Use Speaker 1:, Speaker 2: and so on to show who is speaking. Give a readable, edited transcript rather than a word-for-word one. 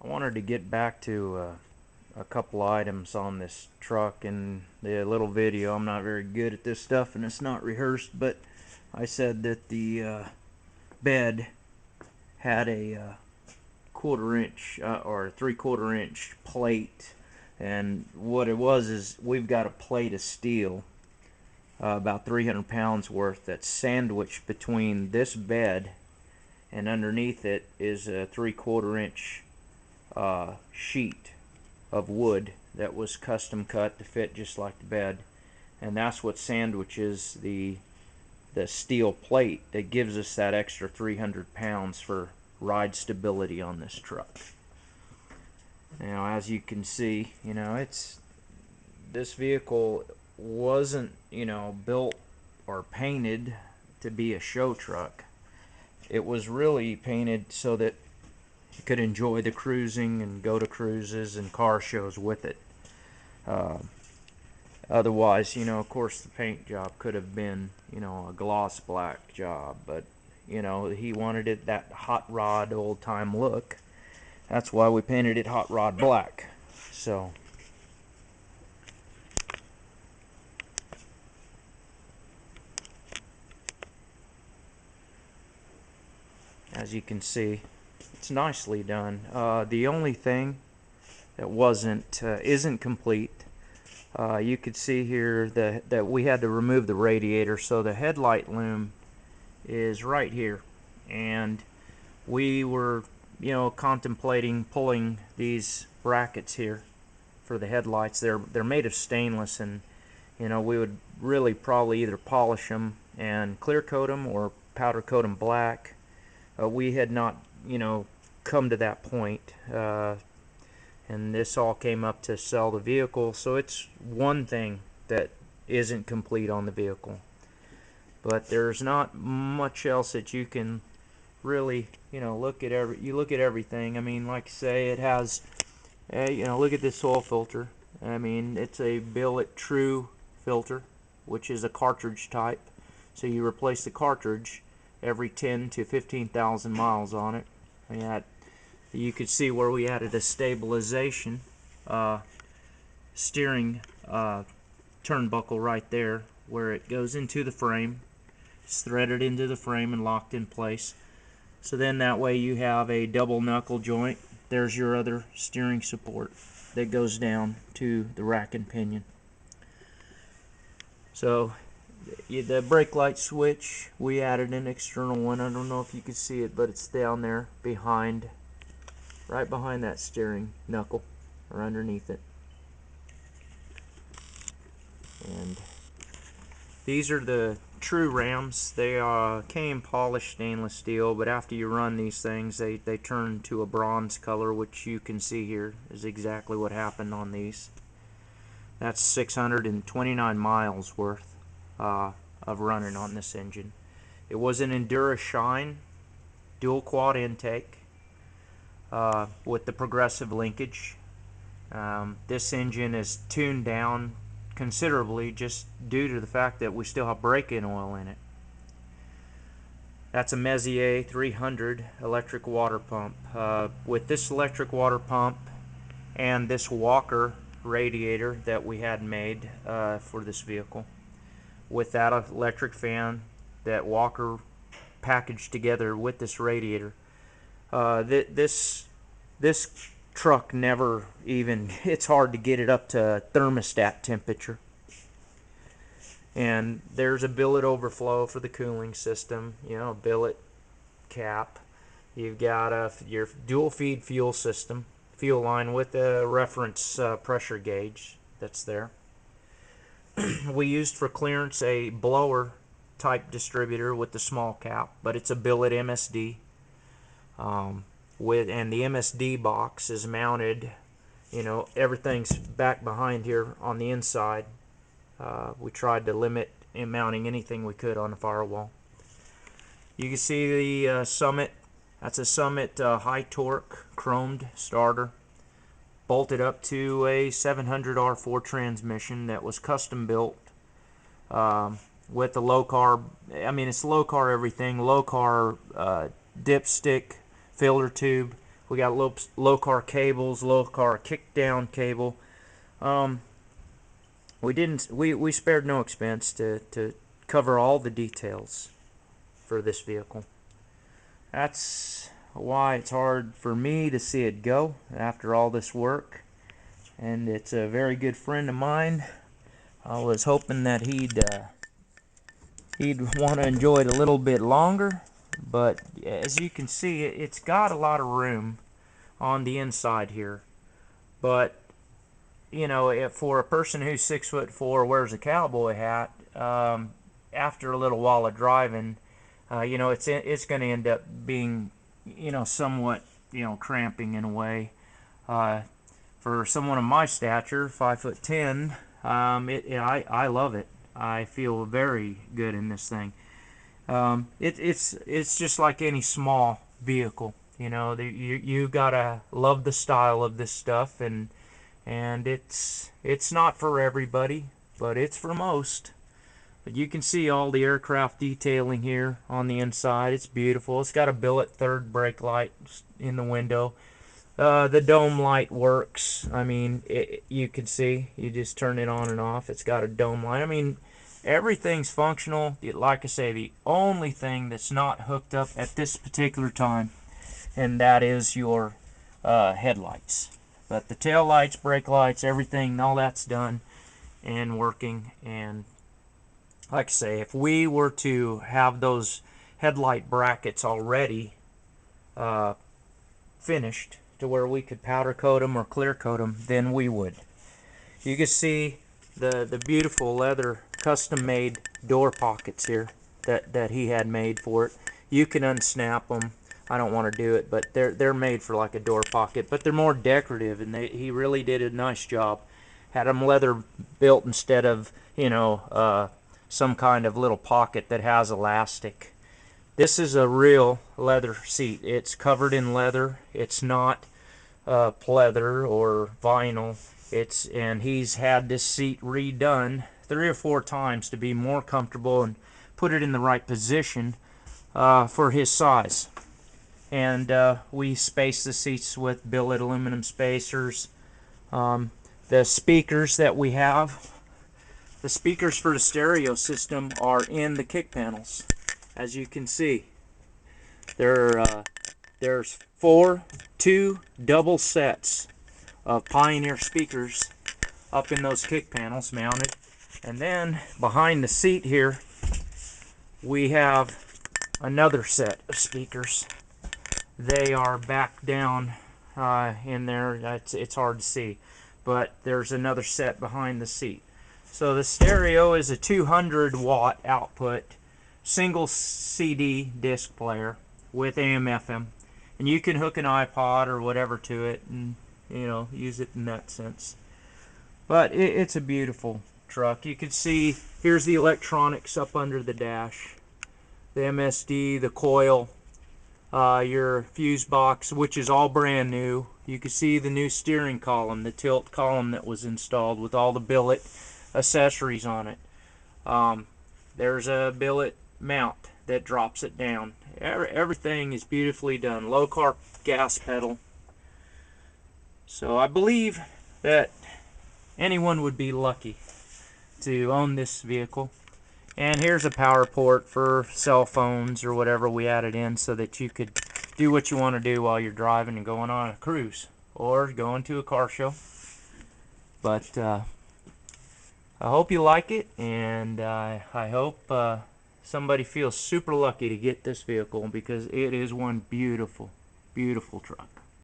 Speaker 1: I wanted to get back to a couple items on this truck and the little video. I'm not very good at this stuff and it's not rehearsed, but I said that the bed had a quarter-inch or 3/4 inch plate, and what it was is we've got a plate of steel, about 300 pounds worth, that's sandwiched between this bed, and underneath it is a 3/4 inch sheet of wood that was custom cut to fit just like the bed, and that's what sandwiches the steel plate that gives us that extra 300 pounds for ride stability on this truck. Now, as you can see, this vehicle wasn't, built or painted to be a show truck. It was really painted so that you could enjoy the cruising and go to cruises and car shows with it. Otherwise, of course, the paint job could have been, a gloss black job, but, he wanted it that hot rod old time look. That's why we painted it hot rod black. So, as you can see, it's nicely done. The only thing that isn't complete, you could see here that we had to remove the radiator, so the headlight loom is right here, and we were contemplating pulling these brackets here for the headlights. They're made of stainless, and we would really probably either polish them and clear coat them or powder coat them black. We had not come to that point, and this all came up to sell the vehicle, so it's one thing that isn't complete on the vehicle. But there's not much else that you can really, look at everything. I mean, like I say, it has, look at this oil filter. I mean, it's a billet true filter, which is a cartridge type. So you replace the cartridge every 10 to 15,000 miles on it. And you could see where we added a stabilization steering turnbuckle right there, where it goes into the frame. It's threaded into the frame and locked in place. So then that way you have a double knuckle joint. There's your other steering support that goes down to the rack and pinion. So the brake light switch, we added an external one. I don't know if you can see it, but it's down there right behind that steering knuckle, or underneath it. And these are the true rams. They came polished stainless steel, but after you run these things, they turn to a bronze color, which you can see here is exactly what happened on these. That's 629 miles worth of running on this engine. It was an Endura Shine dual quad intake with the progressive linkage. This engine is tuned down considerably just due to the fact that we still have break-in oil in it. That's a Messier 300 electric water pump. With this electric water pump and this Walker radiator that we had made for this vehicle, with that electric fan that Walker packaged together with this radiator, this truck never even, it's hard to get it up to thermostat temperature. And there's a billet overflow for the cooling system, billet cap. You've got your dual feed fuel system, fuel line with a reference pressure gauge that's there. We used for clearance a blower type distributor with the small cap, but it's a billet MSD. And the MSD box is mounted, everything's back behind here on the inside. We tried to limit in mounting anything we could on the firewall. You can see the Summit. That's a Summit high torque chromed starter, bolted up to a 700 R4 transmission that was custom built with the low carb. I mean, it's low carb everything, low carb dipstick filter tube We got low car cables, low car kick down cable. We spared no expense to cover all the details for this vehicle. That's why it's hard for me to see it go after all this work. And it's a very good friend of mine. I was hoping that he'd want to enjoy it a little bit longer, but as you can see, it's got a lot of room on the inside here. But you know, if for a person who's 6'4", wears a cowboy hat, after a little while of driving, you know, it's going to end up being, you know, somewhat, you know, cramping in a way. For someone of my stature, 5'10", I love it. I feel very good in this thing. It's just like any small vehicle. You know, you gotta love the style of this stuff, and it's not for everybody, but it's for most. But you can see all the aircraft detailing here on the inside. It's beautiful. It's got a billet third brake light in the window. The dome light works. I mean, you can see, you just turn it on and off. It's got a dome light. I mean, everything's functional. Like I say, the only thing that's not hooked up at this particular time, and that is your headlights. But the tail lights, brake lights, everything, all that's done and working. And like I say, if we were to have those headlight brackets already finished to where we could powder coat them or clear coat them, then we would. You can see the beautiful leather custom made door pockets here that he had made for it. You can unsnap them. I don't want to do it, but they're made for like a door pocket, but they're more decorative, and he really did a nice job. Had them leather built instead of, you know, some kind of little pocket that has elastic. This is a real leather seat. It's covered in leather. It's not pleather or vinyl. And he's had this seat redone 3 or 4 times to be more comfortable and put it in the right position for his size. And we space the seats with billet aluminum spacers. The speakers that we have, the speakers for the stereo system are in the kick panels. As you can see, there's 2 double sets of Pioneer speakers up in those kick panels mounted. And then behind the seat here, we have another set of speakers. They are back down in there. It's hard to see, but there's another set behind the seat. So the stereo is a 200 watt output single CD disc player with AM FM, and you can hook an iPod or whatever to it and, you know, use it in that sense. But it's a beautiful truck. You can see here's the electronics up under the dash, the MSD, the coil, your fuse box, which is all brand new. You can see the new steering column, the tilt column that was installed with all the billet accessories on it. There's a billet mount that drops it down. Everything is beautifully done. Low car gas pedal. So I believe that anyone would be lucky to own this vehicle. And here's a power port for cell phones or whatever we added in so that you could do what you want to do while you're driving and going on a cruise or going to a car show. But I hope you like it, and I hope somebody feels super lucky to get this vehicle, because it is one beautiful, beautiful truck.